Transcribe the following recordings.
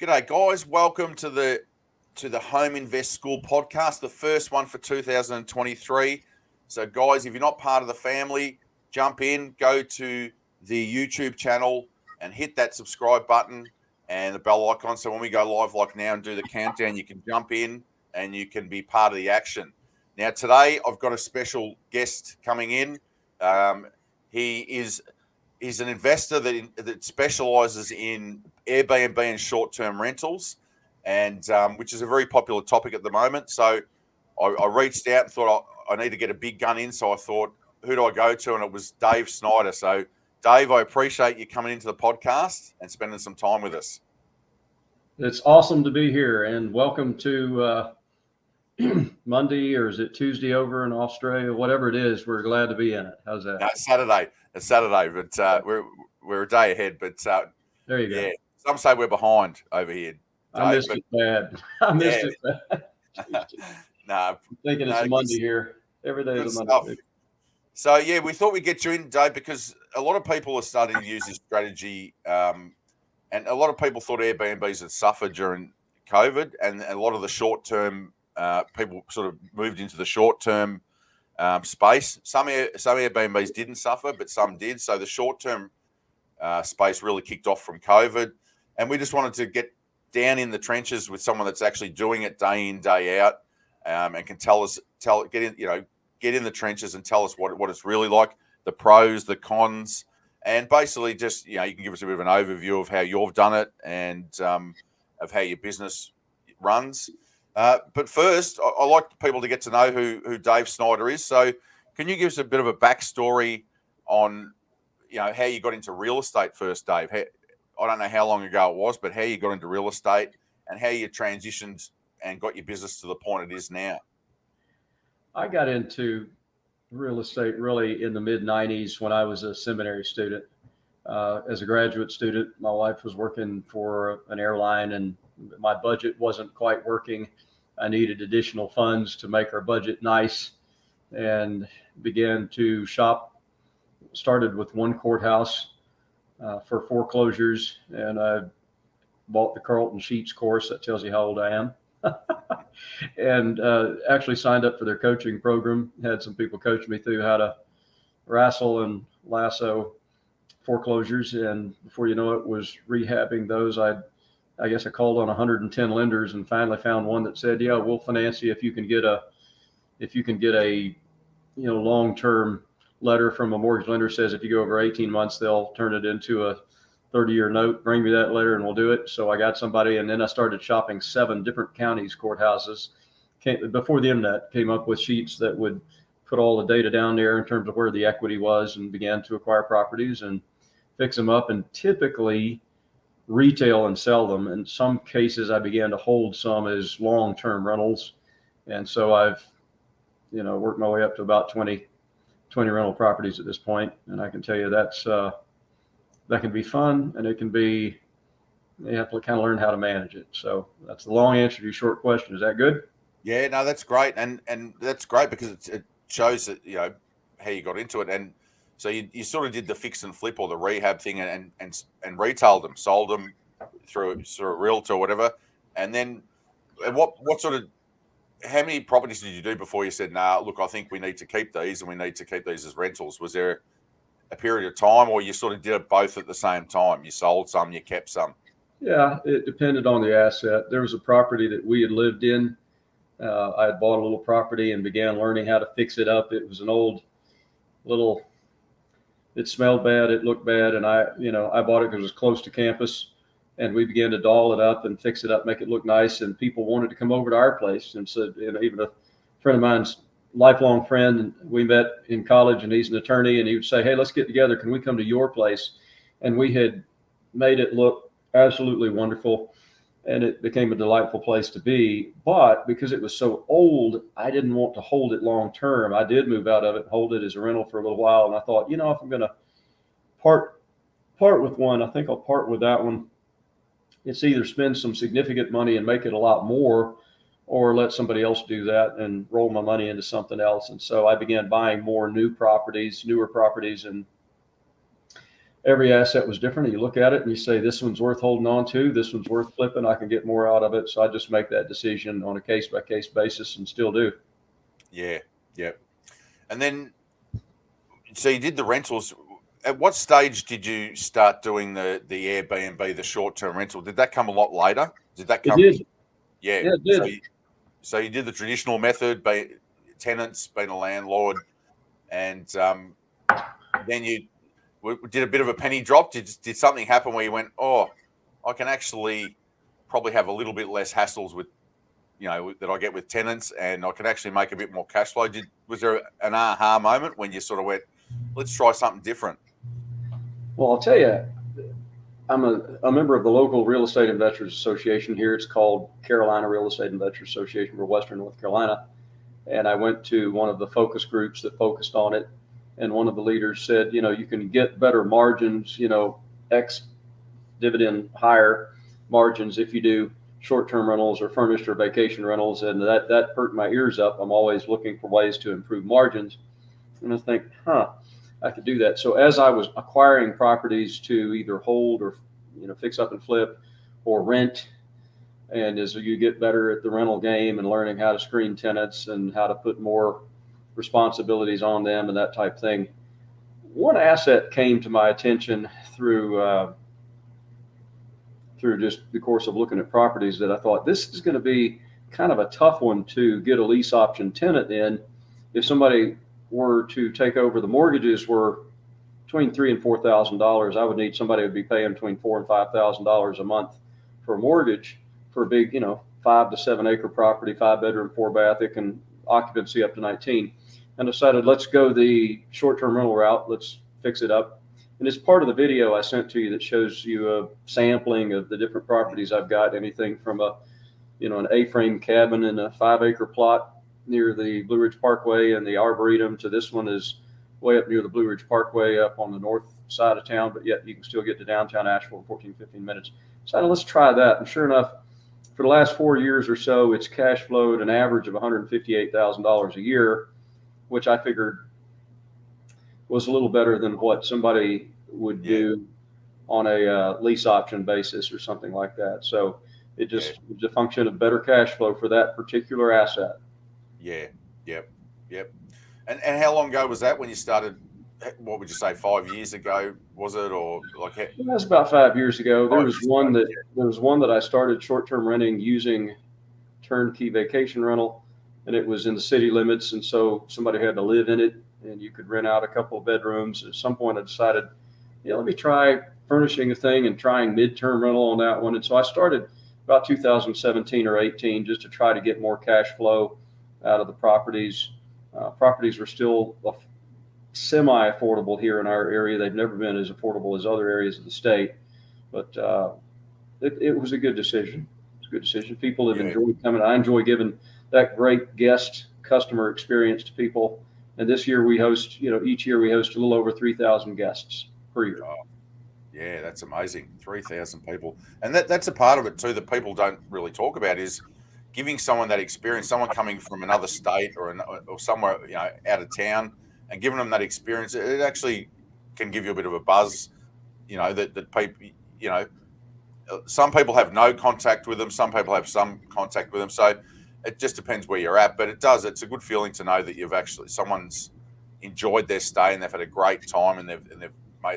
G'day, guys. Welcome to the Home Invest School podcast, the first one for 2023. So, guys, if you're not part of the family, jump in, go to the YouTube channel and hit that subscribe button and the bell icon. So when we go live like now and do the countdown, you can jump in and you can be part of the action. Now, today I've got a special guest coming in. He's an investor that specializes in Airbnb and short-term rentals, and which is a very popular topic at the moment. So I reached out and thought I need to get a big gun in. So I thought, who do I go to? And it was Dave Snider. So Dave, I appreciate you coming into the podcast and spending some time with us. It's awesome to be here, and welcome to Monday, or is it Tuesday over in Australia? Whatever it is, we're glad to be in it. How's that? No, it's Saturday, but we're a day ahead. But there you go. Yeah, some say we're behind over here. Dave, I missed it bad. I missed it bad. No, I'm thinking it's a Monday here. Every day is a Monday. So yeah, we thought we'd get you in, Dave, because a lot of people are starting to use this strategy, and a lot of people thought Airbnbs had suffered during COVID, and a lot of the short-term people sort of moved into the short-term space. Some Airbnbs didn't suffer, but some did. So the short-term space really kicked off from COVID, and we just wanted to get down in the trenches with someone that's actually doing it day in, day out, and can get in the trenches and tell us what it's really like, the pros, the cons, and basically just, you can give us a bit of an overview of how you've done it and of how your business runs. But first, I like people to get to know who Dave Snider is. So can you give us a bit of a backstory on, how you got into real estate first, Dave? I don't know how long ago it was, but how you got into real estate and how you transitioned and got your business to the point it is now. I got into real estate really in the mid-90s when I was a seminary student. As a graduate student, my wife was working for an airline and my budget wasn't quite working. I needed additional funds to make our budget nice and began to shop. Started with one courthouse for foreclosures, and I bought the Carlton Sheets course. That tells you how old I am. And actually signed up for their coaching program. Had some people coach me through how to wrestle and lasso foreclosures, and before you know it, was rehabbing those. I guess I called on 110 lenders and finally found one that said, "Yeah, we'll finance you if you can get a long-term letter from a mortgage lender says if you go over 18 months, they'll turn it into a 30-year note. Bring me that letter and we'll do it." So I got somebody, and then I started shopping 7 different counties courthouses. Before the internet, came up with sheets that would put all the data down there in terms of where the equity was, and began to acquire properties and fix them up, and typically retail and sell them. In some cases, I began to hold some as long-term rentals. And so I've, worked my way up to about 20 rental properties at this point. And I can tell you that can be fun, and it can be, you have to kind of learn how to manage it. So that's the long answer to your short question. Is that good? Yeah, no, that's great. And that's great because it shows that, how you got into it. And so you sort of did the fix and flip or the rehab thing and retailed them, sold them through a realtor or whatever. And then what sort of, how many properties did you do before you said, "Nah, look, I think we need to keep these and we need to keep these as rentals"? Was there a period of time, or you sort of did it both at the same time? You sold some, you kept some? Yeah, it depended on the asset. There was a property that we had lived in. I had bought a little property and began learning how to fix it up. It was an old little, it smelled bad, it looked bad, and I bought it because it was close to campus, and we began to doll it up and fix it up, make it look nice, and people wanted to come over to our place. And so, even a friend of mine's lifelong friend, and we met in college, and he's an attorney, and he would say, "Hey, let's get together. Can we come to your place?" And we had made it look absolutely wonderful, and it became a delightful place to be. But because it was so old, I didn't want to hold it long term. I did move out of it and hold it as a rental for a little while. And I thought, if I'm going to part with one, I think I'll part with that one. It's either spend some significant money and make it a lot more, or let somebody else do that and roll my money into something else. And so I began buying more newer properties, and every asset was different. And you look at it and you say, this one's worth holding on to, this one's worth flipping, I can get more out of it. So I just make that decision on a case by case basis and still do. Yeah, yeah. And then, so you did the rentals. At what stage did you start doing the Airbnb, the short term rental? Did that come a lot later? Did that It come? did. Yeah. Yeah, it did. So you did the traditional method, be tenants, being a landlord, and then you did a bit of a penny drop. Did something happen where you went, oh, I can actually probably have a little bit less hassles with, that I get with tenants, and I can actually make a bit more cash flow? Was there an aha moment when you sort of went, let's try something different? Well, I'll tell you, I'm a member of the local Real Estate Investors Association here. It's called Carolina Real Estate Investors Association for Western North Carolina. And I went to one of the focus groups that focused on it. And one of the leaders said, you can get better margins, X dividend higher margins if you do short-term rentals or furnished or vacation rentals. And that perked my ears up. I'm always looking for ways to improve margins. And I think, I could do that. So as I was acquiring properties to either hold or, fix up and flip or rent, and as you get better at the rental game and learning how to screen tenants and how to put more responsibilities on them and that type of thing, one asset came to my attention through just the course of looking at properties that I thought this is going to be kind of a tough one to get a lease option tenant in. If somebody were to take over, the mortgages were between $3,000 and $4,000. I would need somebody who would be paying between $4,000 and $5,000 a month for a mortgage for a big, 5 to 7 acre property, 5-bedroom, 4-bath. It can occupancy up to 19. And decided, let's go the short-term rental route. Let's fix it up. And it's part of the video I sent to you that shows you a sampling of the different properties I've got. Anything from an A-frame cabin in a 5-acre plot near the Blue Ridge Parkway and the Arboretum, to this one is way up near the Blue Ridge Parkway up on the north side of town, but yet you can still get to downtown Asheville in 14, 15 minutes. So let's try that. And sure enough, for the last 4 years or so, it's cash flowed an average of $158,000 a year, which I figured was a little better than what somebody would do on a lease option basis or something like that. So it was a function of better cash flow for that particular asset. Yeah. Yep. And how long ago was that when you started? What would you say, 5 years ago, was it? Or like that's about 5 years ago. There was one that I started short-term renting using turnkey vacation rental, and it was in the city limits, and so somebody had to live in it, and you could rent out a couple of bedrooms. At some point I decided, let me try furnishing a thing and trying mid-term rental on that one. And so I started about 2017 or 18 just to try to get more cash flow out of the properties. Properties were still semi-affordable here in our area. They've never been as affordable as other areas of the state, but it was a good decision. It's a good decision. People have enjoyed coming. I enjoy giving that great guest customer experience to people. And this year we host, each year we host a little over 3,000 guests per year. Oh, yeah, that's amazing. 3,000 people. And that's a part of it too that people don't really talk about, is giving someone that experience, someone coming from another state or somewhere, out of town, and giving them that experience. It actually can give you a bit of a buzz, that people, some people have no contact with them. Some people have some contact with them. So it just depends where you're at, but it's a good feeling to know that someone's enjoyed their stay and they've had a great time and they've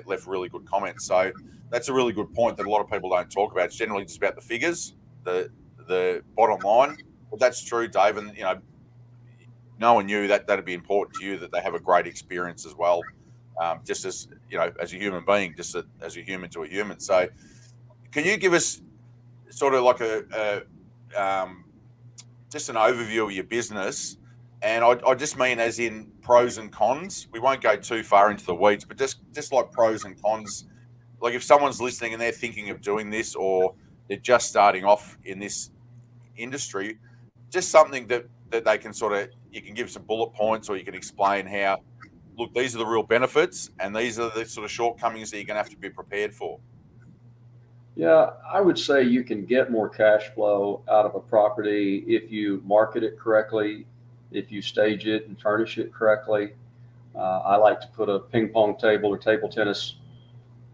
left really good comments. So that's a really good point that a lot of people don't talk about. It's generally just about the figures, the bottom line. But that's true, Dave. And, knowing you, that'd be important to you, that they have a great experience as well. Just as, as a human being, just as a human to a human. So can you give us sort of like just an overview of your business? And I just mean as in pros and cons. We won't go too far into the weeds, but just like pros and cons. Like if someone's listening and they're thinking of doing this, or they're just starting off in this industry, just something that they can you can give some bullet points, or you can explain how, look, these are the real benefits and these are the sort of shortcomings that you're going to have to be prepared for. Yeah, I would say you can get more cash flow out of a property if you market it correctly, if you stage it and furnish it correctly. I like to put a ping pong table or table tennis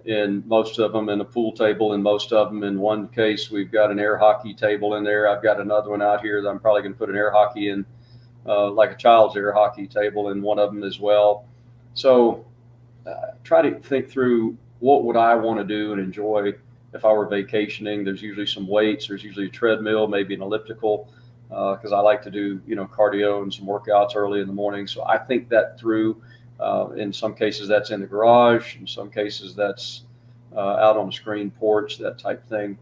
in most of them, and a pool table in most of them. In one case, we've got an air hockey table in there. I've got another one out here that I'm probably going to put an air hockey in, like a child's air hockey table in one of them as well. So try to think through, what would I want to do and enjoy if I were vacationing. There's usually some weights. There's usually a treadmill, maybe an elliptical, because I like to do, cardio and some workouts early in the morning. So I think that through. In some cases, that's in the garage. In some cases, that's out on the screen porch, that type thing.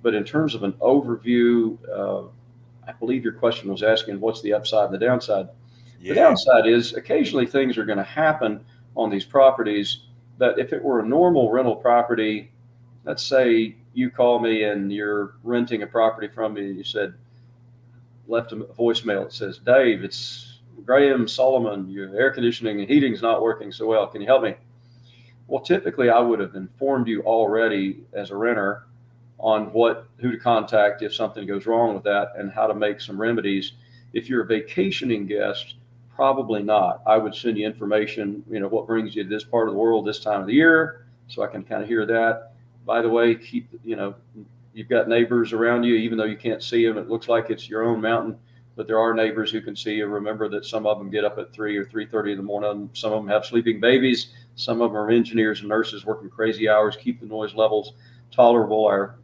But in terms of an overview, I believe your question was asking what's the upside and the downside. The downside is occasionally things are going to happen on these properties that if it were a normal rental property, let's say you call me and you're renting a property from me and you left a voicemail that says, Dave, it's Graham Solomon, your air conditioning and heating is not working so well. Can you help me? Well, typically I would have informed you already as a renter on who to contact if something goes wrong with that and how to make some remedies. If you're a vacationing guest, probably not. I would send you information, what brings you to this part of the world this time of the year, so I can kind of hear that. By the way, you've got neighbors around you, even though you can't see them. It looks like it's your own mountain, but there are neighbors who can see you. Remember that some of them get up at 3 or 3:30 in the morning. Some of them have sleeping babies. Some of them are engineers and nurses working crazy hours, keep the noise levels tolerable. Our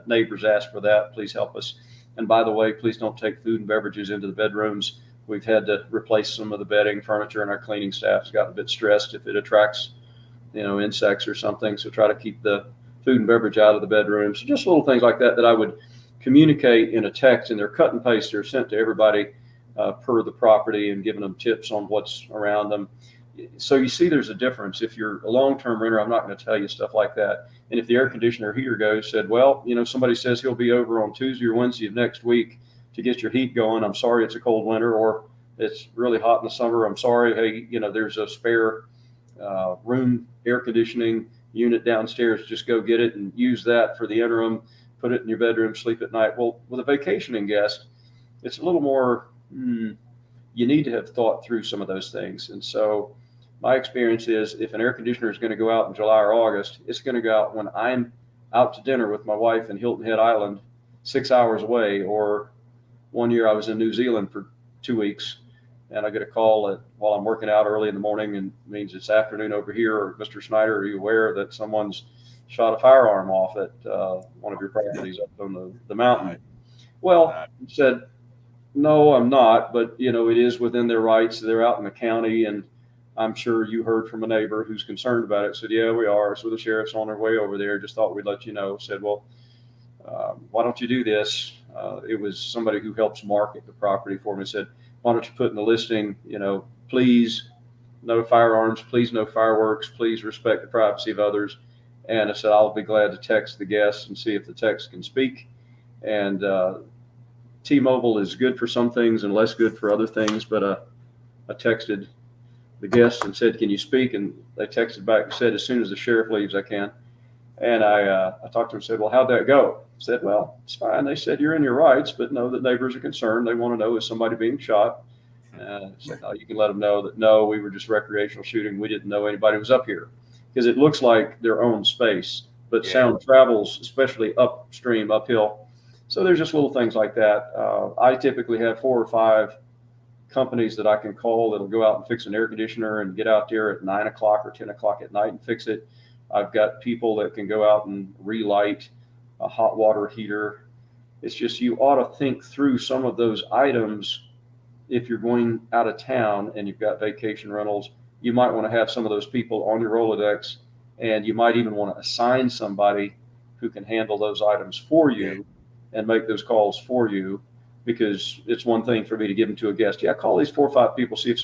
neighbors ask for that. Please help us. And by the way, please don't take food and beverages into the bedrooms. We've had to replace some of the bedding, furniture, and our cleaning staff has gotten a bit stressed if it attracts, insects or something. So try to keep the food and beverage out of the bedrooms. So just little things like that I would communicate in a text, and they're cut and paste. They're sent to everybody per the property and giving them tips on what's around them. So you see there's a difference. If you're a long-term renter, I'm not going to tell you stuff like that. And if the air conditioner heater goes, said, well, somebody says he'll be over on Tuesday or Wednesday of next week to get your heat going. I'm sorry, it's a cold winter, or it's really hot in the summer. I'm sorry. Hey, there's a spare room air conditioning unit downstairs. Just go get it and use that for the interim. Put it in your bedroom, sleep at night. Well, with a vacationing guest, it's a little more, you need to have thought through some of those things. And so my experience is if an air conditioner is going to go out in July or August, it's going to go out when I'm out to dinner with my wife in Hilton Head Island, 6 hours away. Or one year I was in New Zealand for 2 weeks, and I get a call while I'm working out early in the morning, and it means it's afternoon over here. Or Mr. Snider, are you aware that someone's shot a firearm off at one of your properties up on the mountain? Right. Well, he said, no, I'm not, but it is within their rights. They're out in the county, and I'm sure you heard from a neighbor who's concerned about it. Said, yeah, we are. So the sheriff's on their way over there. Just thought we'd let you know. Said, well, why don't you do this? It was somebody who helps market the property for me. Said, why don't you put in the listing, please no firearms, please no fireworks, please respect the privacy of others. And I said, I'll be glad to text the guests and see if the text can speak. And T-Mobile is good for some things and less good for other things. But I texted the guests and said, can you speak? And they texted back and said, as soon as the sheriff leaves, I can. And I talked to them and said, well, how'd that go? I said, well, it's fine. They said, you're in your rights, but no, the neighbors are concerned. They want to know, is somebody being shot? I said, no, you can let them know that, no, we were just recreational shooting. We didn't know anybody was up here. Because it looks like their own space, but sound travels, especially upstream, uphill. So there's just little things like that. I typically have 4 or 5 companies that I can call that'll go out and fix an air conditioner and get out there at 9 o'clock or 10 o'clock at night and fix it. I've got people that can go out and relight a hot water heater. It's just, you ought to think through some of those items. If you're going out of town and you've got vacation rentals, you might want to have some of those people on your Rolodex, and you might even want to assign somebody who can handle those items for you and make those calls for you, because it's one thing for me to give them to a guest. Yeah, call these 4 or 5 people, see if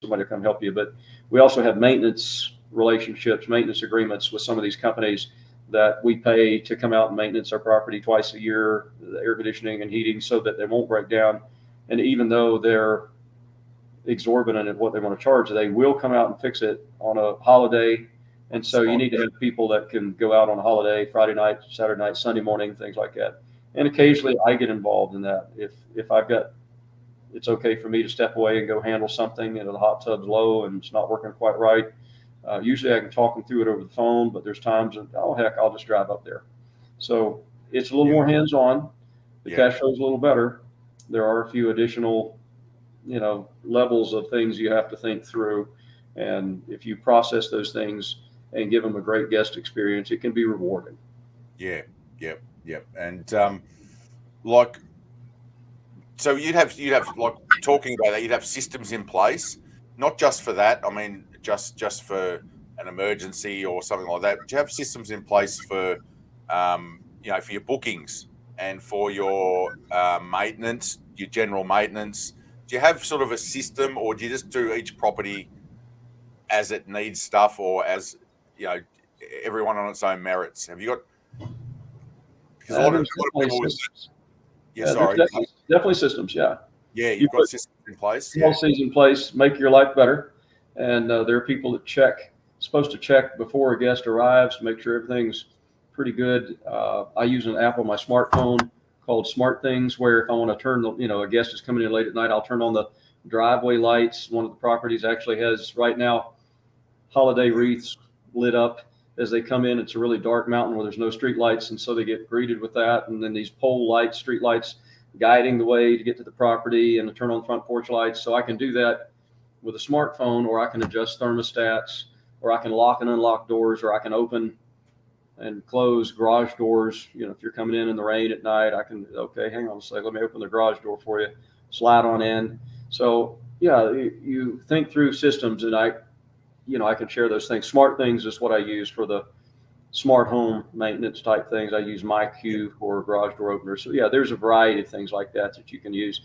somebody will come help you. But we also have maintenance relationships, maintenance agreements with some of these companies that we pay to come out and maintenance our property twice a year, the air conditioning and heating, so that they won't break down. And even though they're exorbitant at what they want to charge, they will come out and fix it on a holiday. And so you need to have people that can go out on a holiday, Friday night, Saturday night, Sunday morning, things like that. And occasionally I get involved in that. If I've got, it's okay for me to step away and go handle something, and the hot tub's low and it's not working quite right, Usually I can talk them through it over the phone, but there's times that, oh, heck, I'll just drive up there. So it's a little Yeah. more hands-on. The Yeah. cash flow is a little better. There are a few additional, levels of things you have to think through. And if you process those things and give them a great guest experience, it can be rewarding. Yeah. Yep. Yep. And like, so you'd have like talking about that, you'd have systems in place, not just for that. I mean, just for an emergency or something like that. Do you have systems in place for for your bookings and for your maintenance, your general maintenance? Do you have sort of a system, or do you just do each property as it needs stuff, or as you know, everyone on its own merits? Have you got, because a lot of There's definitely people with, systems. yeah, Yeah, there's sorry, definitely systems. Yeah. yeah, You you've got put systems in place, yeah, policies in place, make your life better. And there are people that supposed to check before a guest arrives, make sure everything's pretty good. I use an app on my smartphone called Smart Things, where if I want to turn a guest is coming in late at night, I'll turn on the driveway lights. One of the properties actually has right now holiday wreaths lit up as they come in. It's a really dark mountain where there's no street lights, and so they get greeted with that. And then these pole lights, street lights, guiding the way to get to the property, and to turn on front porch lights. So I can do that with a smartphone, or I can adjust thermostats, or I can lock and unlock doors, or I can open and close garage doors. If you're coming in the rain at night, I can, okay, hang on a second, let me open the garage door for you, slide on in. So yeah, you think through systems, and I can share those things. Smart Things is what I use for the smart home maintenance type things. I use MyQ for garage door openers. So yeah, there's a variety of things like that you can use.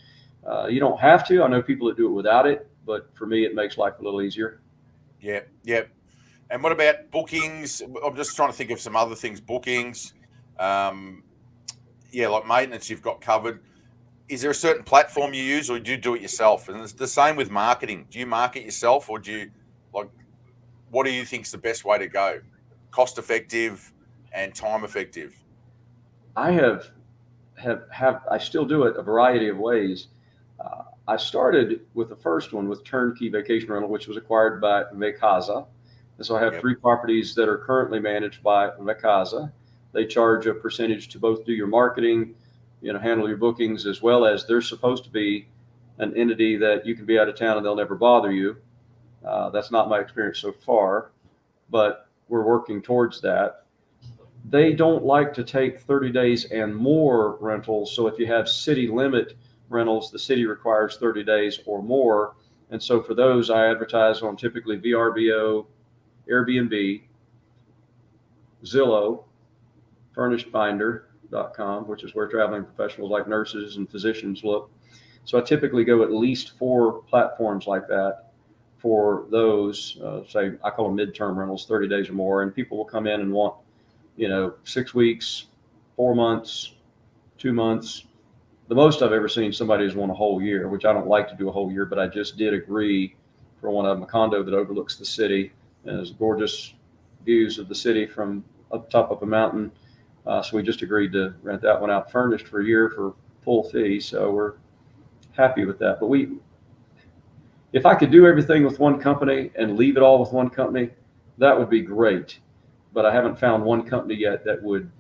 You don't have to. I know people that do it without it, but for me, it makes life a little easier. yeah, yeah. And what about bookings? I'm just trying to think of some other things. Bookings, um, yeah, like maintenance, you've got covered. Is there a certain platform you use, or do you do it yourself? And it's the same with marketing. Do you market yourself, or do you like? What do you think is the best way to go? Cost effective and time effective. I have I still do it a variety of ways. I started with the first one with Turnkey Vacation Rental, which was acquired by Vacasa. And so I have Yep. 3 properties that are currently managed by Vacasa. They charge a percentage to both do your marketing, handle your bookings, as well as they're supposed to be an entity that you can be out of town and they'll never bother you. That's not my experience so far, but we're working towards that. They don't like to take 30 days and more rentals. So if you have city limit rentals, the city requires 30 days or more. And so for those, I advertise on typically VRBO, Airbnb, Zillow, FurnishedFinder.com, which is where traveling professionals like nurses and physicians look. So I typically go at least 4 platforms like that for those, say, I call them midterm rentals, 30 days or more. And people will come in and want 6 weeks, 4 months, 2 months. The most I've ever seen somebody has want a whole year, which I don't like to do a whole year, but I just did agree for one of them, a condo that overlooks the city and has gorgeous views of the city from up top of a mountain. So we just agreed to rent that one out furnished for a year for full fee. So we're happy with that. But if I could do everything with one company and leave it all with one company, that would be great. But I haven't found one company yet that would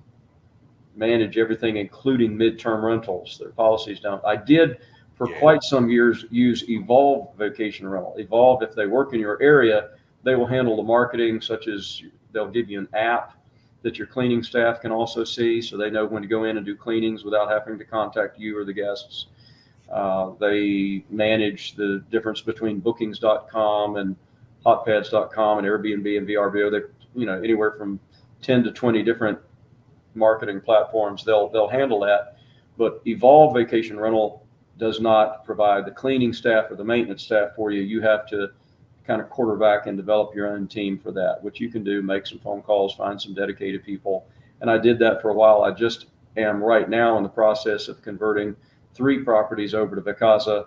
manage everything, including midterm rentals. Their policies don't. I did for quite some years use Evolve Vacation Rental. Evolve, if they work in your area, they will handle the marketing, such as they'll give you an app that your cleaning staff can also see, so they know when to go in and do cleanings without having to contact you or the guests. They manage the difference between bookings.com and hotpads.com and Airbnb and VRBO. They, anywhere from 10 to 20 different marketing platforms. They'll handle that. But Evolve Vacation Rental does not provide the cleaning staff or the maintenance staff for you. You have to kind of quarterback and develop your own team for that, which you can do, make some phone calls, find some dedicated people. And I did that for a while. I just am right now in the process of converting 3 properties over to Vacasa.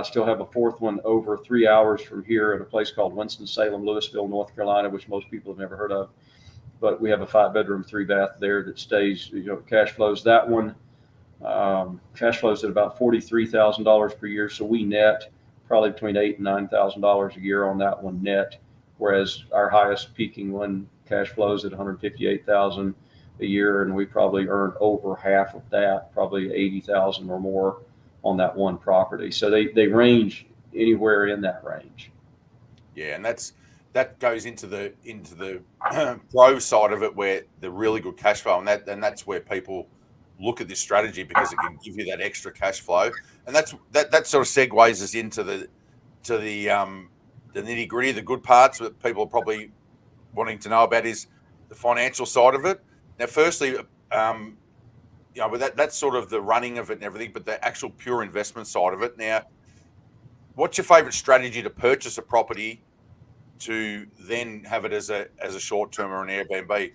Still have a 4th one over 3 hours from here at a place called Winston-Salem, Louisville, North Carolina, which most people have never heard of. But we have a 5-bedroom, 3-bath there that stays, cash flows. That one cash flows at about $43,000 per year. So we net probably between $8,000 and $9,000 a year on that one net. whereas our highest peaking one cash flows at 158,000 a year, and we probably earned over half of that, probably 80,000 or more on that one property. So they range anywhere in that range. Yeah, and that goes into the pro side of it, where the really good cash flow, and that's where people look at this strategy because it can give you that extra cash flow, and that sort of segues us into the nitty gritty, the good parts that people are probably wanting to know about is the financial side of it. Now, firstly, but that's sort of the running of it and everything, but the actual pure investment side of it. Now, what's your favorite strategy to purchase a property to then have it as a short term or an Airbnb?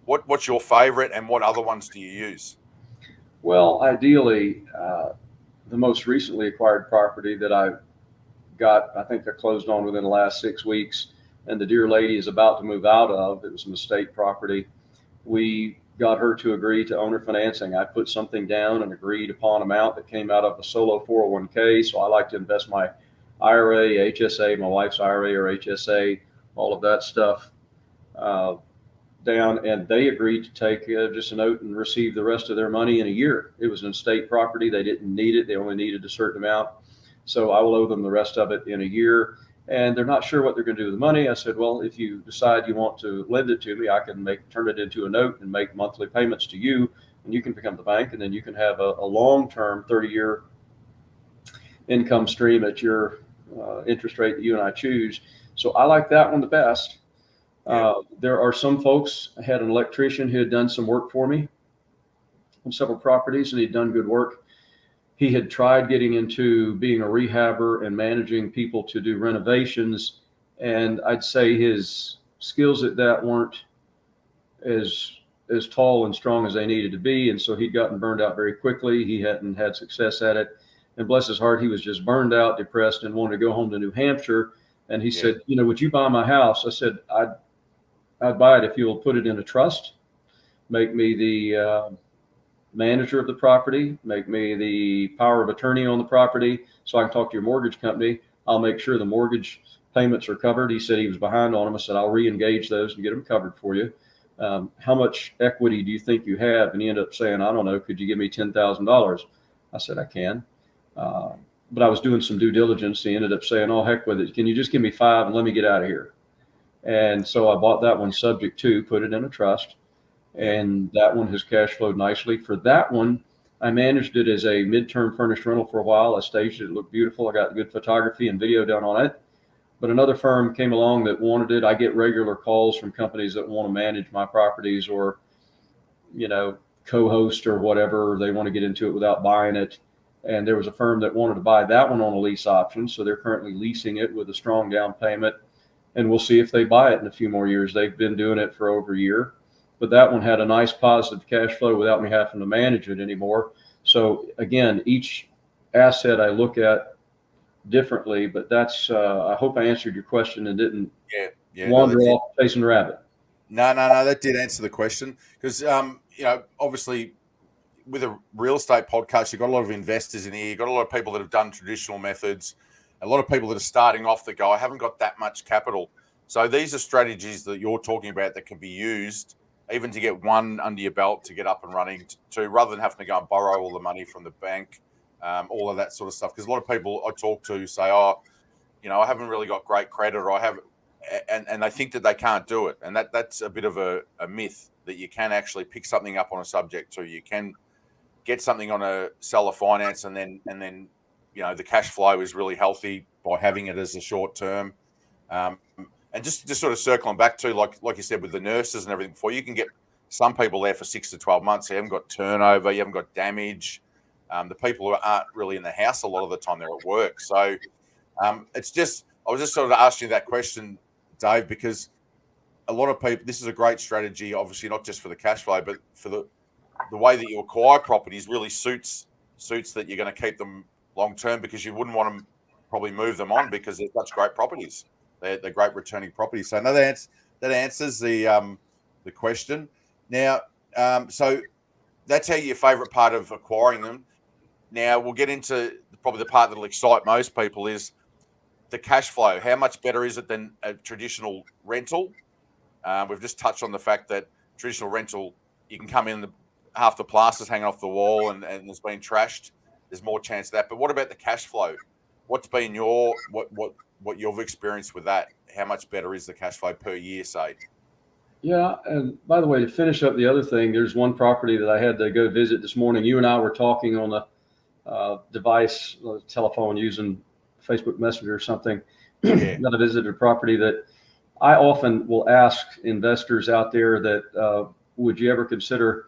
What's your favorite, and what other ones do you use? Well, ideally, the most recently acquired property that I got, I think I closed on within the last 6 weeks, and the dear lady is about to move out of. It was an estate property. We got her to agree to owner financing. I put something down, an agreed upon amount that came out of a solo 401k. So I like to invest my IRA, HSA, my wife's IRA or HSA, all of that stuff down. And they agreed to take just a note and receive the rest of their money in a year. It was an estate property. They didn't need it. They only needed a certain amount. So I will owe them the rest of it in a year. And they're not sure what they're going to do with the money. I said, well, if you decide you want to lend it to me, I can turn it into a note and make monthly payments to you, and you can become the bank, and then you can have a long-term 30-year income stream at your interest rate that you and I choose. So I like that one the best. There are some folks. I had an electrician who had done some work for me on several properties, and he'd done good work. He had tried getting into being a rehabber and managing people to do renovations. And I'd say his skills at that weren't as tall and strong as they needed to be. And so he'd gotten burned out very quickly. He hadn't had success at it. And bless his heart, he was just burned out, depressed, and wanted to go home to New Hampshire. And he said, would you buy my house? I said, I'd buy it if you'll put it in a trust, make me the manager of the property, make me the power of attorney on the property so I can talk to your mortgage company. I'll make sure the mortgage payments are covered. He said he was behind on them. I said, I'll re-engage those and get them covered for you. How much equity do you think you have? And he ended up saying, I don't know, could you give me $10,000? I said, I can. But I was doing some due diligence. He ended up saying, oh, heck with it. Can you just give me 5 and let me get out of here? And so I bought that one subject to, put it in a trust. And that one has cash flowed nicely. For that one, I managed it as a midterm furnished rental for a while. I staged it. It looked beautiful. I got good photography and video done on it. But another firm came along that wanted it. I get regular calls from companies that want to manage my properties or, co-host or whatever. They want to get into it without buying it. And there was a firm that wanted to buy that one on a lease option. So they're currently leasing it with a strong down payment. And we'll see if they buy it in a few more years. They've been doing it for over a year. But that one had a nice positive cash flow without me having to manage it anymore. So again, each asset I look at differently, but that's, I hope I answered your question and didn't wander off chasing the rabbit. No, that did answer the question because, obviously with a real estate podcast, you've got a lot of investors in here. You've got a lot of people that have done traditional methods, a lot of people that are starting off that go, I haven't got that much capital. So these are strategies that you're talking about that can be used even to get one under your belt to get up and running, to rather than having to go and borrow all the money from the bank, all of that sort of stuff. Because a lot of people I talk to say, I haven't really got great credit, or I have, and they think that they can't do it. And that's a bit of a myth, that you can actually pick something up on a subject to. You can get something on a seller finance, and then the cash flow is really healthy by having it as a short term. And just sort of circling back to, like you said, with the nurses and everything before, you can get some people there for 6 to 12 months. You haven't got turnover, you haven't got damage. The people who aren't really in the house a lot of the time, they're at work. So I was just sort of asking you that question, Dave, because a lot of people, this is a great strategy, obviously not just for the cash flow, but for the way that you acquire properties really suits that you're going to keep them long term, because you wouldn't want to probably move them on because they're such great properties. They're great returning properties. So that answers the question. Now, so that's your favourite part of acquiring them. Now we'll get into probably the part that'll excite most people is the cash flow, how much better is it than a traditional rental? We've just touched on the fact that traditional rental, you can come in, half the plaster's hanging off the wall and it's been trashed. There's more chance of that. But what about the cash flow? What's been what you've experienced with that? How much better is the cash flow per year, say? Yeah, and by the way, to finish up the other thing, there's one property that I had to go visit this morning. You and I were talking on a device, telephone, using Facebook Messenger or something. Yeah. That I visited a property that I often will ask investors out there that would you ever consider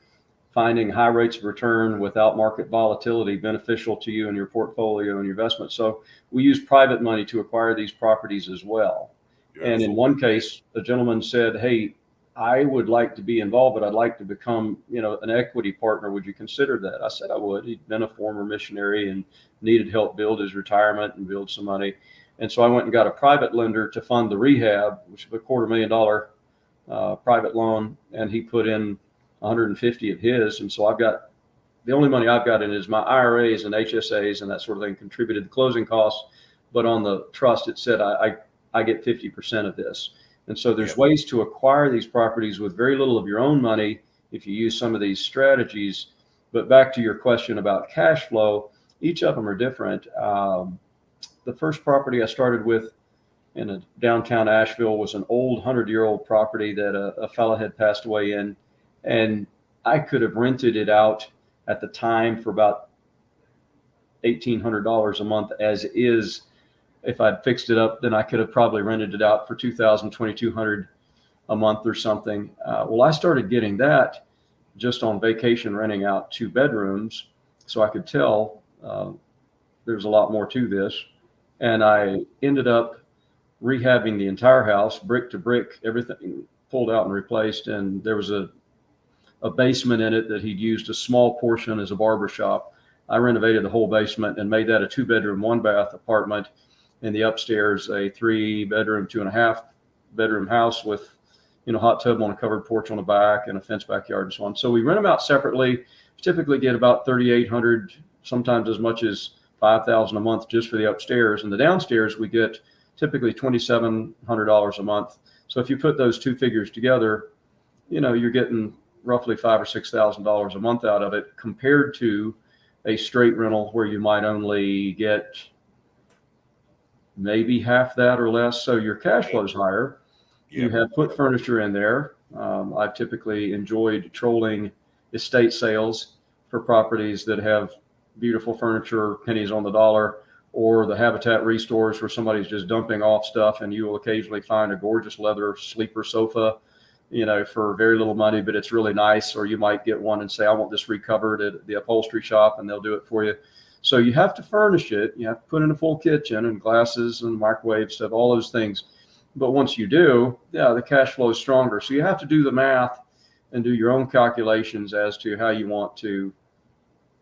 finding high rates of return without market volatility beneficial to you and your portfolio and your investment? So we use private money to acquire these properties as well. Beautiful. And in one case, a gentleman said, "Hey, I would like to be involved, but I'd like to become, an equity partner. Would you consider that?" I said I would. He'd been a former missionary and needed help build his retirement and build some money. And so I went and got a private lender to fund the rehab, which was a $250,000 private loan. And he put in 150 of his. And so I've got, the only money I've got in is my IRAs and HSAs and that sort of thing contributed to closing costs. But on the trust, it said I get 50% of this. And so there's ways to acquire these properties with very little of your own money if you use some of these strategies. But back to your question about cash flow, each of them are different. The first property I started with in a downtown Asheville was an old 100-year-old property that a fella had passed away in. And I could have rented it out at the time for about $1,800 a month as is. If I'd fixed it up, then I could have probably rented it out for $2,000, $2,200 a month or something. Well, I started getting that just on vacation, renting out 2 bedrooms. So I could tell there's a lot more to this. And I ended up rehabbing the entire house, brick to brick, everything pulled out and replaced. And there was a basement in it that he'd used a small portion as a barber shop. I renovated the whole basement and made that a 2-bedroom, 1-bath apartment. In the upstairs, a 3-bedroom, 2.5-bedroom house with, hot tub on a covered porch on the back and a fenced backyard and so on. So we rent them out separately. Typically get about $3,800, sometimes as much as $5,000 a month just for the upstairs. And the downstairs we get typically $2,700 a month. So if you put those two figures together, you're getting roughly $5,000 or $6,000 a month out of it, compared to a straight rental where you might only get maybe half that or less. So your cash flow is higher. You have put furniture in there. I've typically enjoyed trolling estate sales for properties that have beautiful furniture, pennies on the dollar, or the habitat restores where somebody's just dumping off stuff and you will occasionally find a gorgeous leather sleeper sofa, for very little money, but it's really nice. Or you might get one and say, I want this recovered at the upholstery shop, and they'll do it for you. So you have to furnish it. You have to put in a full kitchen and glasses and microwave stuff, all those things. But once you do, the cash flow is stronger. So you have to do the math and do your own calculations as to how you want to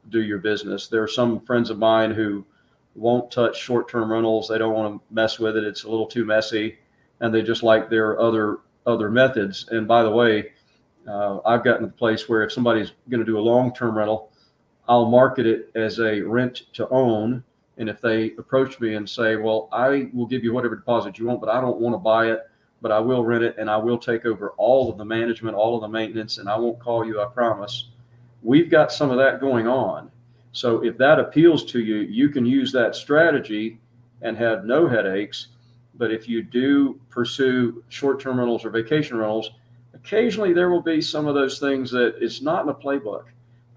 do your business. There are some friends of mine who won't touch short-term rentals. They don't want to mess with it. It's a little too messy, and they just like their other methods. And by the way, I've gotten to the place where if somebody's going to do a long-term rental, I'll market it as a rent to own. And if they approach me and say, well, I will give you whatever deposit you want, but I don't want to buy it, but I will rent it and I will take over all of the management, all of the maintenance, and I won't call you, I promise. We've got some of that going on. So if that appeals to you, you can use that strategy and have no headaches. But if you do pursue short-term rentals or vacation rentals, occasionally there will be some of those things that it's not in the playbook.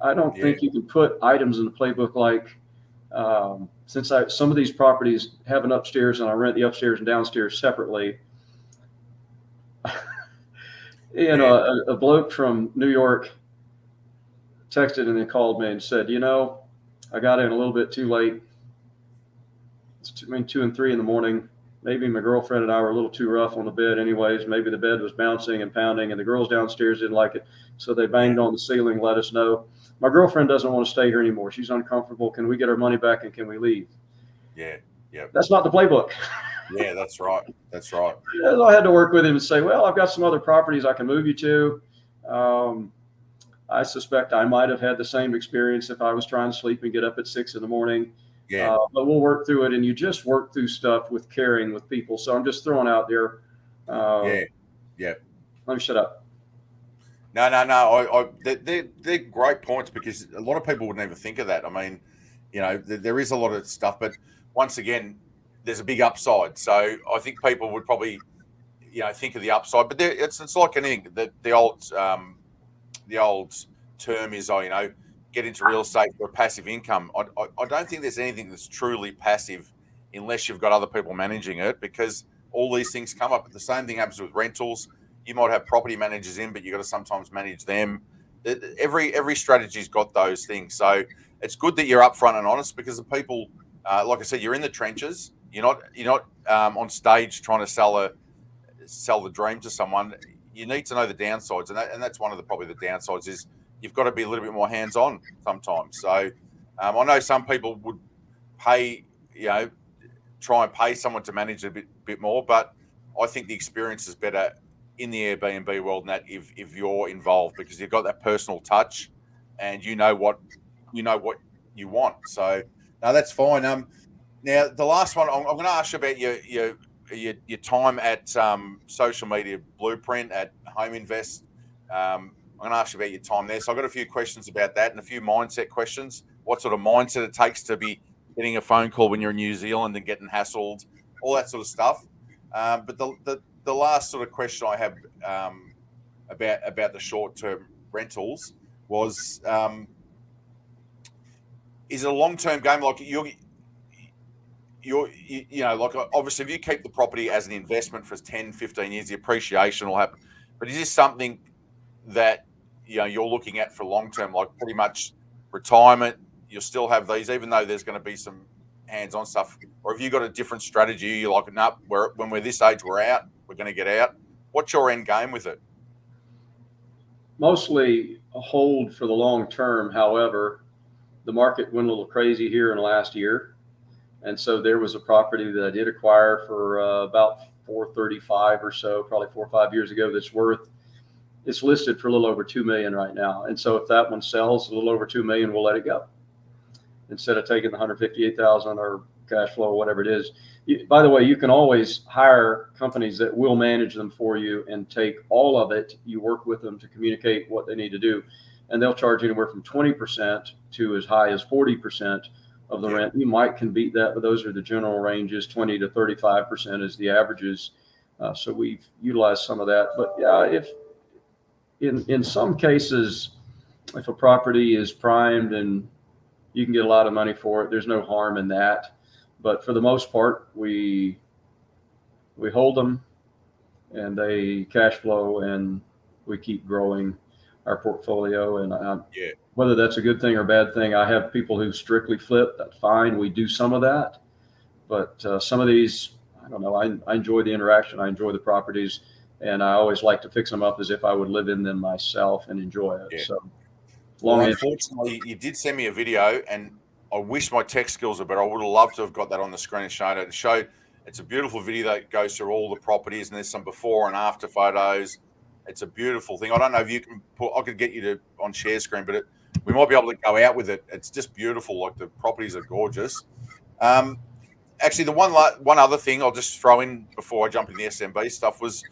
I don't think you can put items in the playbook like, since some of these properties have an upstairs and I rent the upstairs and downstairs separately. A bloke from New York texted and then called me and said, I got in a little bit too late. It's between 2 and 3 in the morning. Maybe my girlfriend and I were a little too rough on the bed anyways. Maybe the bed was bouncing and pounding and the girls downstairs didn't like it. So they banged on the ceiling, let us know. My girlfriend doesn't want to stay here anymore. She's uncomfortable. Can we get our money back and can we leave? Yeah. That's not the playbook. Yeah, that's right. That's right. I had to work with him and say, well, I've got some other properties I can move you to. I suspect I might have had the same experience if I was trying to sleep and get up at 6 in the morning. Yeah. But we'll work through it, and you just work through stuff with caring with people. So I'm just throwing out there. Yeah. Yeah. Let me shut up. No. They're great points, because a lot of people wouldn't even think of that. I mean, there is a lot of stuff, but once again, there's a big upside. So I think people would probably, think of the upside, but it's like anything. The old term is, get into real estate for a passive income. I don't think there's anything that's truly passive unless you've got other people managing it, because all these things come up. The same thing happens with rentals. You might have property managers in, but you've got to sometimes manage them. Every strategy's got those things. So it's good that you're upfront and honest, because the people, like I said, you're in the trenches. You're not on stage trying to sell the dream to someone. You need to know the downsides, and that's one of probably the downsides is you've got to be a little bit more hands on sometimes. So I know some people would pay, try and pay someone to manage a bit more, but I think the experience is better in the Airbnb world than that if you're involved, because you've got that personal touch and you know what you want. So no, that's fine. Now the last one, I'm going to ask you about your time at Social Media Blueprint at Home Invest. I'm going to ask you about your time there. So I've got a few questions about that and a few mindset questions. What sort of mindset it takes to be getting a phone call when you're in New Zealand and getting hassled, all that sort of stuff. But the last sort of question I have about the short-term rentals was, is it a long-term game? Like like obviously if you keep the property as an investment for 10, 15 years, the appreciation will happen. But is this something that you're looking at for long term, like pretty much retirement? You'll still have these, even though there's going to be some hands-on stuff, or have you got a different strategy? You're like, no, when we're this age, we're out. We're going to get out. What's your end game with it? Mostly a hold for the long term. However, the market went a little crazy here in the last year. And so there was a property that I did acquire for about $435 or so, probably 4 or 5 years ago. It's listed for a little over $2 million right now. And so if that one sells a little over $2 million, we'll let it go instead of taking the $158,000 or cash flow, whatever it is. By the way, you can always hire companies that will manage them for you and take all of it. You work with them to communicate what they need to do, and they'll charge anywhere from 20% to as high as 40% of the rent. You can beat that, but those are the general ranges. 20 to 35% is the averages. So we've utilized some of that. But yeah, if in some cases, if a property is primed and you can get a lot of money for it, there's no harm in that. But for the most part, we hold them and they cash flow, and we keep growing our portfolio. And whether that's a good thing or a bad thing, I have people who strictly flip. That's fine. We do some of that, but some of these, I don't know. I enjoy the interaction. I enjoy the properties, and I always like to fix them up as if I would live in them myself and enjoy it. Yeah. So, unfortunately, you did send me a video, and I wish my tech skills were better. I would have loved to have got that on the screen and shown it. It showed, it's a beautiful video that goes through all the properties, and there's some before and after photos. It's a beautiful thing. I don't know if you can I could get you to on share screen, but we might be able to go out with it. It's just beautiful. Like, the properties are gorgeous. Actually, the one other thing I'll just throw in before I jump in the SMB stuff was,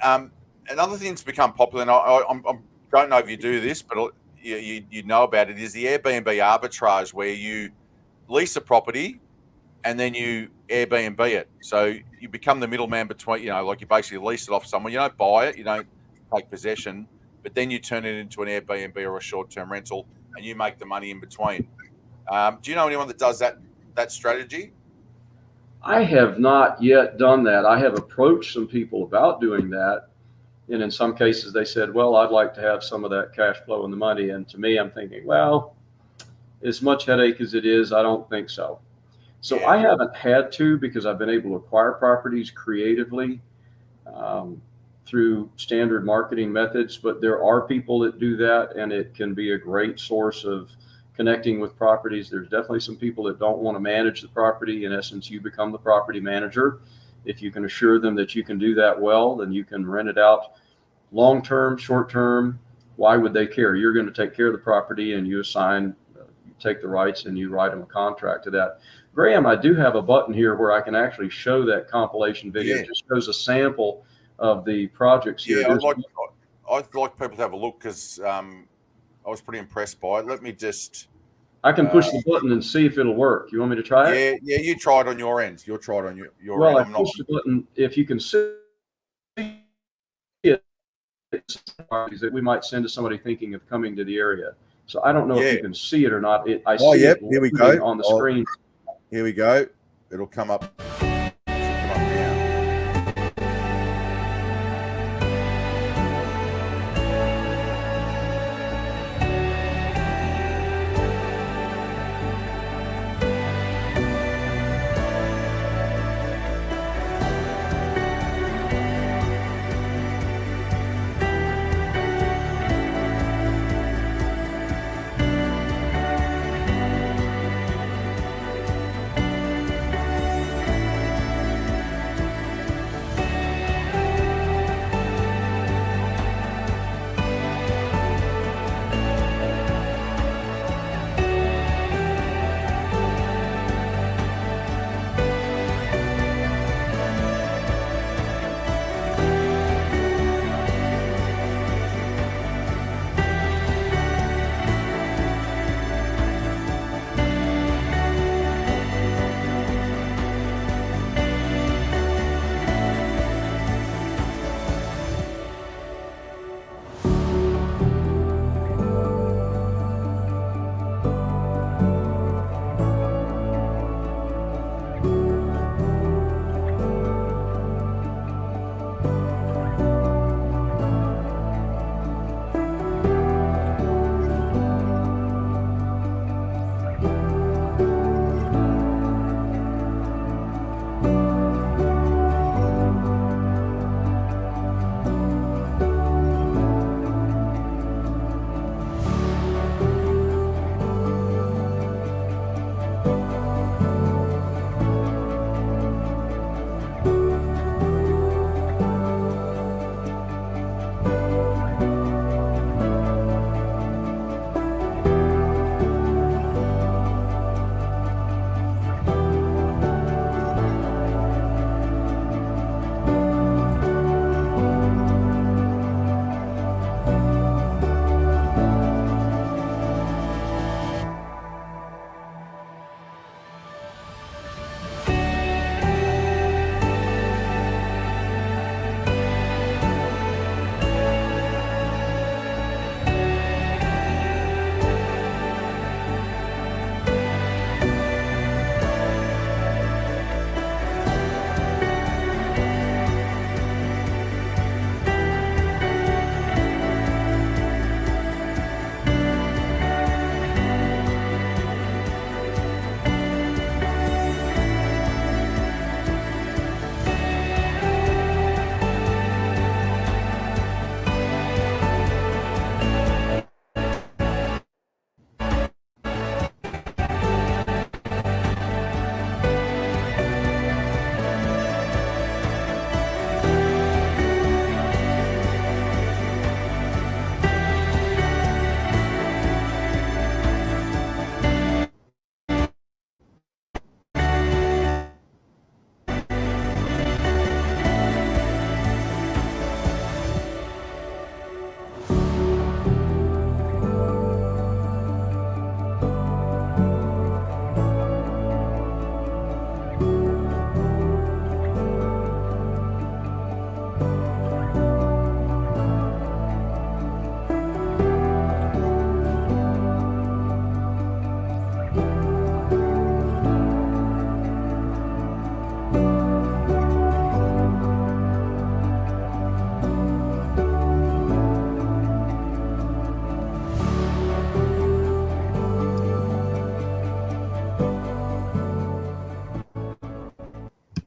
another thing that's become popular, and I don't know if you do this, but you know about it, is the Airbnb arbitrage, where you lease a property and then you Airbnb it. So you become the middleman between, like you basically lease it off someone. You don't buy it, you don't take possession, but then you turn it into an Airbnb or a short-term rental, and you make the money in between. Do you know anyone that does that strategy? I have not yet done that. I have approached some people about doing that. And in some cases they said, well, I'd like to have some of that cash flow and the money. And to me, I'm thinking, well, as much headache as it is, I don't think so. So I haven't had to, because I've been able to acquire properties creatively through standard marketing methods. But there are people that do that, and it can be a great source of connecting with properties. There's definitely some people that don't want to manage the property. In essence, you become the property manager. If you can assure them that you can do that well, then you can rent it out long-term, short-term. Why would they care? You're going to take care of the property, and you assign take the rights and you write them a contract to that. Graham, I do have a button here where I can actually show that compilation video. Yeah. It just shows a sample of the projects here. Yeah, I'd like people to have a look because I was pretty impressed by it. Let me just. I can push the button and see if it'll work. You want me to try it? Yeah, you try it on your end. You'll try it on your Well, end. I I'm not. pushed the button. If you can see it, that we might send to somebody thinking of coming to the area. So I don't know if you can see it or not. I see it Here we go. on the screen. Here we go. It'll come up. Now.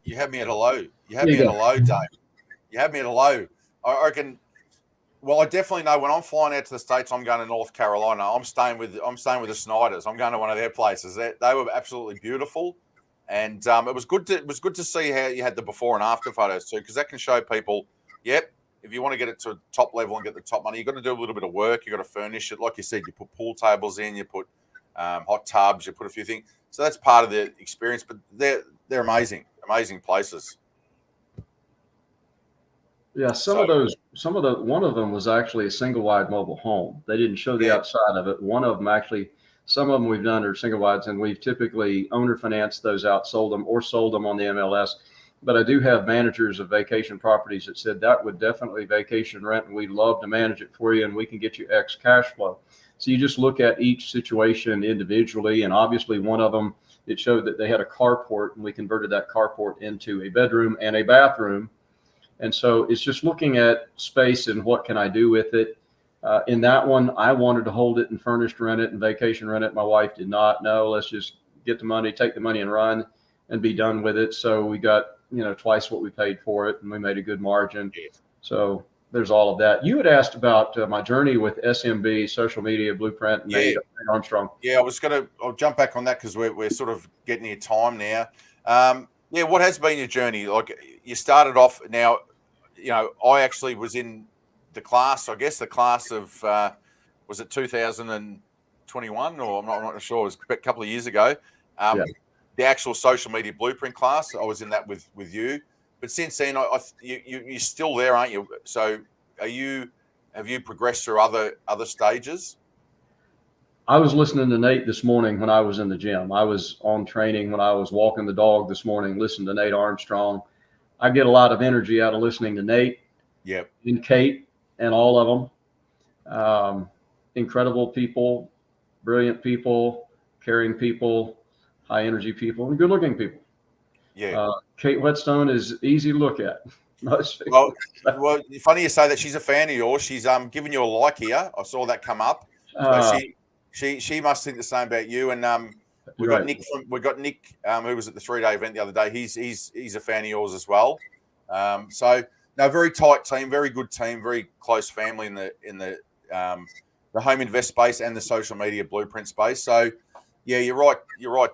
You had me at a low. You had me at a low, Dave. You had me at a low. I reckon. Well, I definitely know when I'm flying out to the States, I'm going to North Carolina. I'm staying with the Sniders. I'm going to one of their places. They were absolutely beautiful, and it was good to see how you had the before and after photos too, because that can show people. Yep, if you want to get it to a top level and get the top money, you've got to do a little bit of work. You've got to furnish it, like you said. You put pool tables in. You put hot tubs. You put a few things. So that's part of the experience. But they're amazing places. Yeah, one of them was actually a single wide mobile home. They didn't show the outside of it. One of them actually, some of them we've done are single wides, and we've typically owner financed those out, sold them on the MLS. But I do have managers of vacation properties that said that would definitely vacation rent, and we'd love to manage it for you, and we can get you X cash flow. So you just look at each situation individually, and obviously one of them, it showed that they had a carport, and we converted that carport into a bedroom and a bathroom. And so it's just looking at space and what can I do with it. In that one, I wanted to hold it and furnished rent it and vacation rent it. My wife did not. No, let's just get the money, take the money and run and be done with it. So we got, twice what we paid for it, and we made a good margin. So there's all of that. You had asked about my journey with SMB, Social Media Blueprint, and Nate Armstrong. Yeah, I'll jump back on that because we're sort of getting your time now. What has been your journey? Like, you started off now, I actually was in the class, I guess the class of, was it 2021 or I'm not sure, it was a couple of years ago. The actual Social Media Blueprint class, I was in that with you. But since then, you're still there, aren't you? So have you progressed through other stages? I was listening to Nate this morning when I was in the gym. I was on training when I was walking the dog this morning, listening to Nate Armstrong. I get a lot of energy out of listening to Nate and Kate and all of them. Incredible people, brilliant people, caring people, high energy people, and good looking people. Kate Whetstone is easy to look at. Well, funny you say that. She's a fan of yours. She's giving you a like here. I saw that come up. So she must think the same about you. And we got Nick who was at the 3-day event the other day. He's a fan of yours as well. Very tight team, very good team, very close family in the home invest space and the Social Media Blueprint space. So yeah, you're right,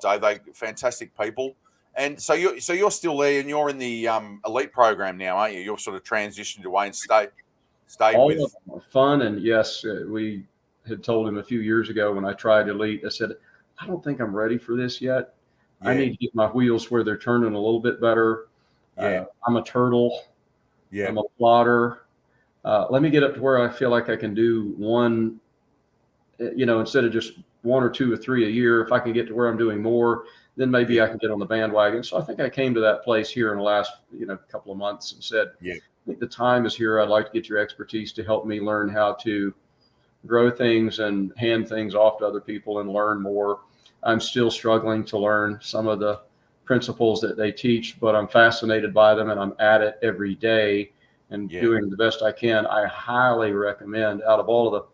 Dave. They fantastic people. And so you're still there, and you're in the elite program now, aren't you? You're sort of transitioned away and stay all with. Of them are fun. And yes, we had told him a few years ago when I tried elite, I said, I don't think I'm ready for this yet. I need to get my wheels where they're turning a little bit better. I'm a turtle. I'm a plotter. Let me get up to where I feel like I can do one, instead of just 1 or 2 or 3 a year. If I can get to where I'm doing more, then maybe I can get on the bandwagon. So I think I came to that place here in the last, couple of months and said, I think the time is here. I'd like to get your expertise to help me learn how to grow things and hand things off to other people and learn more. I'm still struggling to learn some of the principles that they teach, but I'm fascinated by them and I'm at it every day and doing the best I can. I highly recommend, out of all of the,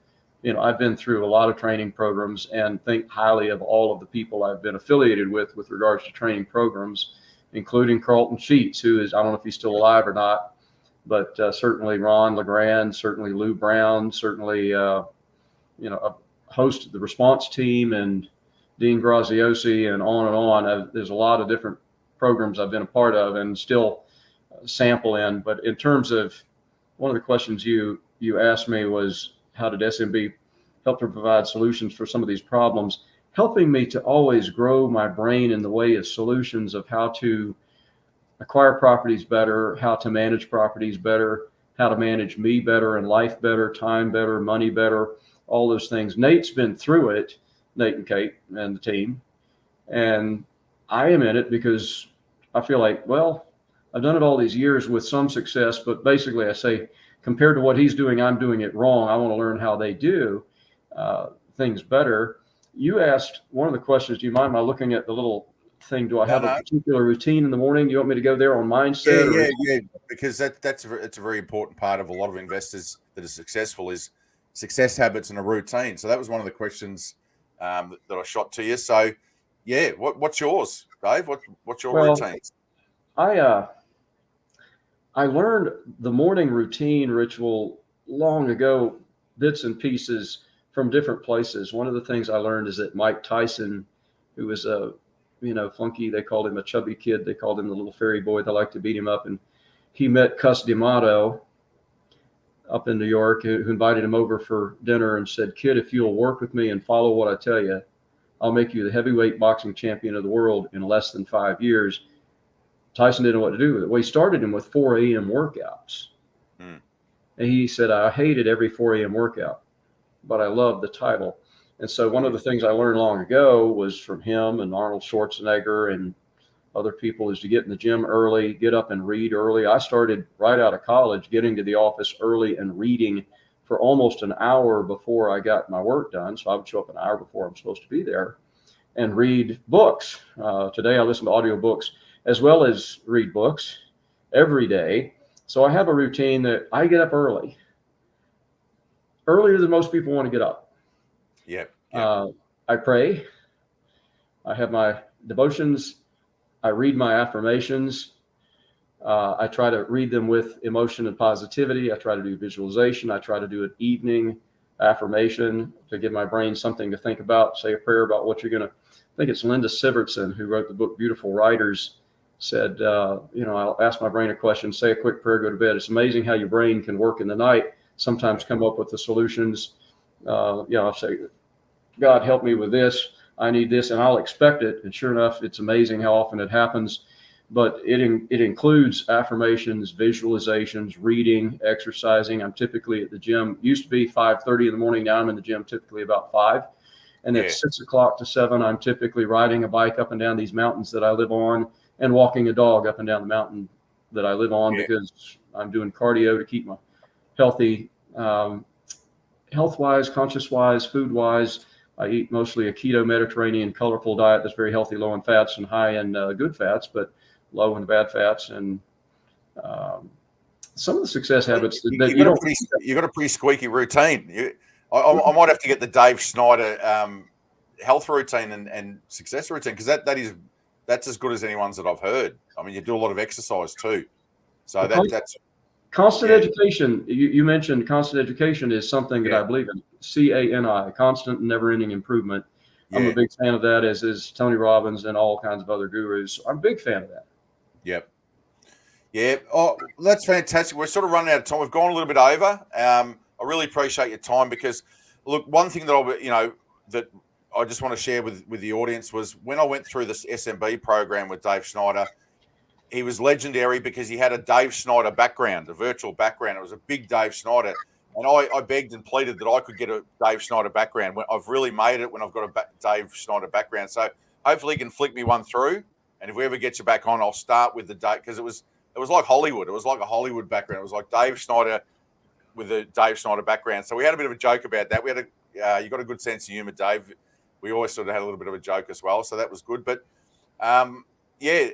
I've been through a lot of training programs and think highly of all of the people I've been affiliated with regards to training programs, including Carlton Sheets, who is, I don't know if he's still alive or not, but certainly Ron LeGrand, certainly Lou Brown, certainly, a host of the response team and Dean Graziosi and on. There's a lot of different programs I've been a part of and still sample in. But in terms of one of the questions you asked me was, how did SMB help to provide solutions for some of these problems? Helping me to always grow my brain in the way of solutions of how to acquire properties better, how to manage properties better, how to manage me better and life better, time better, money better, all those things. Nate's been through it, Nate and Kate and the team. And I am in it because I feel like, well, I've done it all these years with some success, but basically I say, compared to what he's doing, I'm doing it wrong. I want to learn how they do things better. You asked one of the questions, do you mind my looking at the little thing? Do I have a particular routine in the morning? Do you want me to go there on mindset? Yeah, because it's a very important part of a lot of investors that are successful is success habits and a routine. So that was one of the questions that I shot to you. So yeah, what's yours, Dave? What's your routine? I learned the morning routine ritual long ago, bits and pieces from different places. One of the things I learned is that Mike Tyson, who was a, funky, they called him a chubby kid. They called him the little fairy boy. They liked to beat him up. And he met Cus D'Amato up in New York, who invited him over for dinner and said, kid, if you'll work with me and follow what I tell you, I'll make you the heavyweight boxing champion of the world in less than 5 years. Tyson didn't know what to do with it. Well, he started him with 4 a.m. workouts. And he said, I hated every 4 a.m. workout, but I loved the title. And so one of the things I learned long ago was from him and Arnold Schwarzenegger and other people is to get in the gym early, get up and read early. I started right out of college getting to the office early and reading for almost an hour before I got my work done. So I would show up an hour before I'm supposed to be there and read books. Today I listen to audiobooks as well as read books every day. So I have a routine that I get up early, earlier than most people want to get up. Yeah. I pray. I have my devotions. I read my affirmations. I try to read them with emotion and positivity. I try to do visualization. I try to do an evening affirmation to give my brain something to think about, say a prayer about what you're going to, I think it's Linda Sivertson who wrote the book, Beautiful Writers, said, I'll ask my brain a question, say a quick prayer, go to bed. It's amazing how your brain can work in the night, sometimes come up with the solutions. I'll say, God, help me with this. I need this, and I'll expect it. And sure enough, it's amazing how often it happens. But it includes affirmations, visualizations, reading, exercising. I'm typically at the gym. Used to be 5:30 in the morning. Now I'm in the gym typically about 5. And at 6 o'clock to 7, I'm typically riding a bike up and down these mountains that I live on and walking a dog up and down the mountain that I live on because I'm doing cardio to keep my healthy, health-wise, conscious-wise, food-wise. I eat mostly a keto Mediterranean colorful diet that's very healthy, low in fats and high in good fats, but low in bad fats. And some of the success habits you've got a pretty squeaky routine. I might have to get the Dave Snider health routine and success routine because that's as good as anyone's that I've heard. I mean, you do a lot of exercise too, so that's constant education. You mentioned constant education is something that I believe in. CANI, constant and never-ending improvement. I'm a big fan of that, as is Tony Robbins and all kinds of other gurus. I'm a big fan of that. Yep. Yeah. Oh, that's fantastic. We're sort of running out of time. We've gone a little bit over. I really appreciate your time because, look, one thing that I just want to share with the audience was when I went through this SMB program with Dave Snider, he was legendary because he had a Dave Snider background, a virtual background. It was a big Dave Snider. And I begged and pleaded that I could get a Dave Snider background. I've really made it when I've got a Dave Snider background. So hopefully he can flick me one through. And if we ever get you back on, I'll start with the Dave because it was like Hollywood. It was like a Hollywood background. It was like Dave Snider with a Dave Snider background. So we had a bit of a joke about that. You got a good sense of humor, Dave. We always sort of had a little bit of a joke as well. So that was good. But you're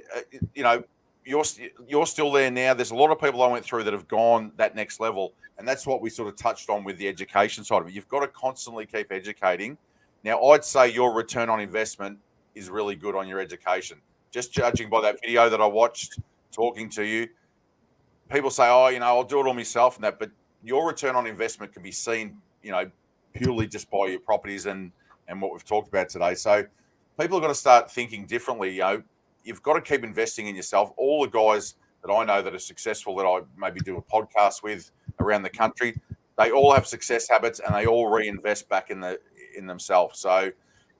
still there now. There's a lot of people I went through that have gone that next level. And that's what we sort of touched on with the education side of it. You've got to constantly keep educating. Now, I'd say your return on investment is really good on your education. Just judging by that video that I watched talking to you, people say, I'll do it all myself and that. But your return on investment can be seen, purely just by your properties and what we've talked about today. So people have got to start thinking differently. You've got to keep investing in yourself. All the guys that I know that are successful that I maybe do a podcast with around the country, they all have success habits and they all reinvest back in themselves. So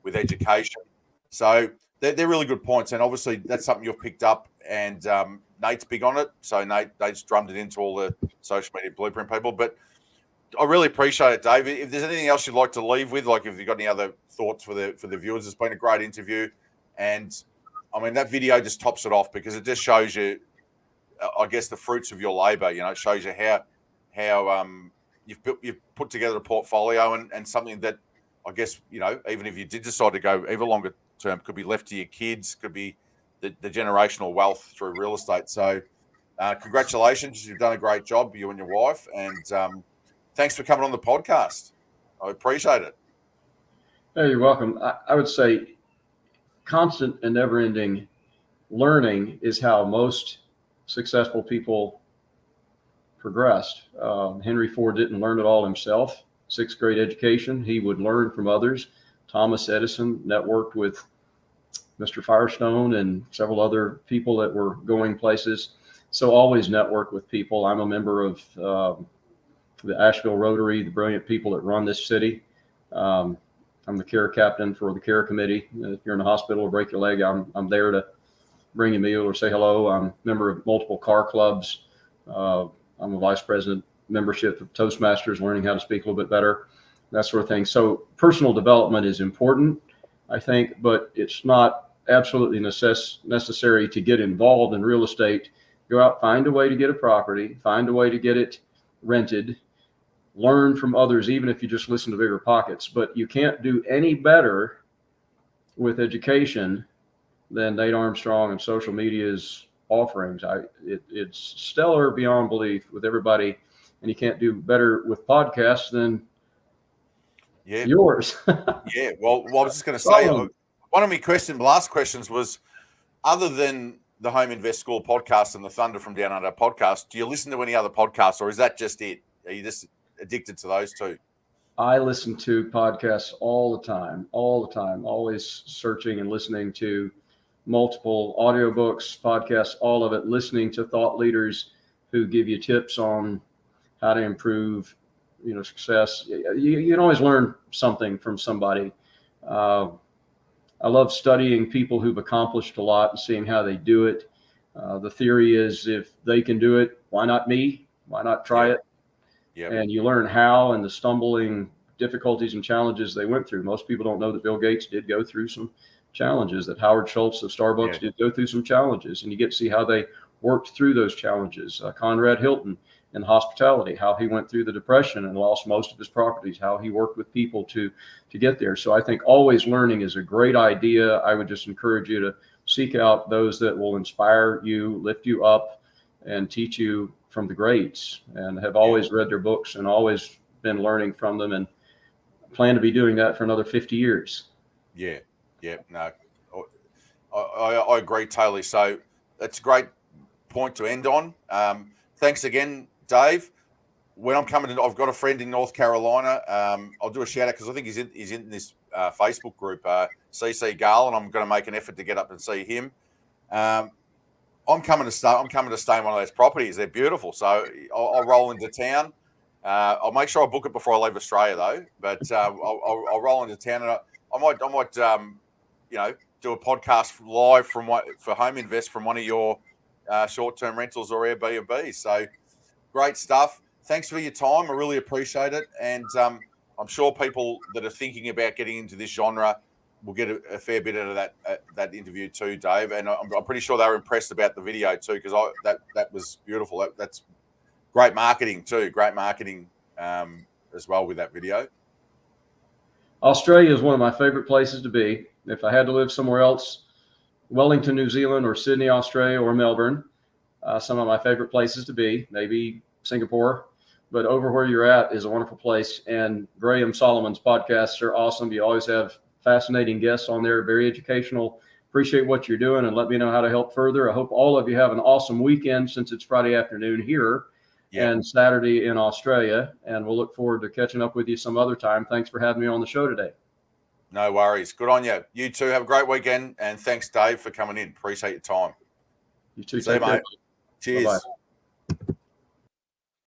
with education, so they're really good points. And obviously that's something you've picked up and Nate's big on it. So Nate's drummed it into all the social media blueprint people, but I really appreciate it, Dave. If there's anything else you'd like to leave with, like if you've got any other thoughts for the viewers, it's been a great interview. And I mean, that video just tops it off because it just shows you, I guess, the fruits of your labor. It shows you how you've put together a portfolio and something that I guess, even if you did decide to go even longer term, could be left to your kids, could be the generational wealth through real estate. So congratulations. You've done a great job, you and your wife. And thanks for coming on the podcast. I appreciate it. Hey, you're welcome. I would say constant and never-ending learning is how most successful people progressed. Henry Ford didn't learn it all himself. 6th grade education, he would learn from others. Thomas Edison networked with Mr. Firestone and several other people that were going places. So always network with people. I'm a member of the Asheville Rotary, the brilliant people that run this city. I'm I'm the care captain for the care committee. If you're in the hospital or break your leg, I'm there to bring you a meal or say hello. I'm a member of multiple car clubs. I'm a vice president membership of Toastmasters, learning how to speak a little bit better, that sort of thing. So personal development is important, I think, but it's not absolutely necessary to get involved in real estate. Go out, find a way to get a property, find a way to get it rented, learn from others, even if you just listen to Bigger Pockets. But you can't do any better with education than Nate Armstrong and social media's offerings. It's stellar beyond belief with everybody, and you can't do better with podcasts than yours. Yeah. Well, I was just going to say, one of my last questions was, other than the Home Invest School podcast and the Thunder from Down Under podcast, do you listen to any other podcasts, or is that just it? Are you just addicted to those two? I listen to podcasts all the time, always searching and listening to multiple audiobooks, podcasts, all of it, listening to thought leaders who give you tips on how to improve, success. You can always learn something from somebody. I love studying people who've accomplished a lot and seeing how they do it. The theory is, if they can do it, why not me? Why not try it? Yep. And you learn how and the stumbling difficulties and challenges they went through. Most people don't know that Bill Gates did go through some challenges, that Howard Schultz of Starbucks did go through some challenges, and you get to see how they worked through those challenges. Conrad Hilton in hospitality, how he went through the Depression and lost most of his properties, how he worked with people to get there. So I think always learning is a great idea. I would just encourage you to seek out those that will inspire you, lift you up, and teach you from the greats, and have always read their books and always been learning from them, and plan to be doing that for another 50 years. Yeah. No, I agree totally. So that's a great point to end on. Thanks again, Dave. When I'm coming in, I've got a friend in North Carolina. I'll do a shout out because I think he's in this Facebook group, CC Gale, and I'm going to make an effort to get up and see him. I'm coming to stay in one of those properties. They're beautiful. So I'll roll into town. I'll make sure I book it before I leave Australia, though. But I'll roll into town, and I might do a podcast live for Home Invest from one of your short-term rentals or Airbnb. So great stuff. Thanks for your time. I really appreciate it. And I'm sure people that are thinking about getting into this genre will get a fair bit out of that interview too, Dave. And I'm pretty sure they were impressed about the video too, because that was beautiful. That's great marketing too. Great marketing as well with that video. Australia is one of my favorite places to be. If I had to live somewhere else, Wellington, New Zealand, or Sydney, Australia, or Melbourne, some of my favorite places to be, maybe Singapore, but over where you're at is a wonderful place. And Graham Solomon's podcasts are awesome. You always have fascinating guests on there, very educational. Appreciate what you're doing, and let me know how to help further. I hope all of you have an awesome weekend, since it's Friday afternoon here and Saturday in Australia. And we'll look forward to catching up with you some other time. Thanks for having me on the show today. No worries. Good on you. You too. Have a great weekend. And thanks, Dave, for coming in. Appreciate your time. You too. See you, mate. Cheers. Bye-bye.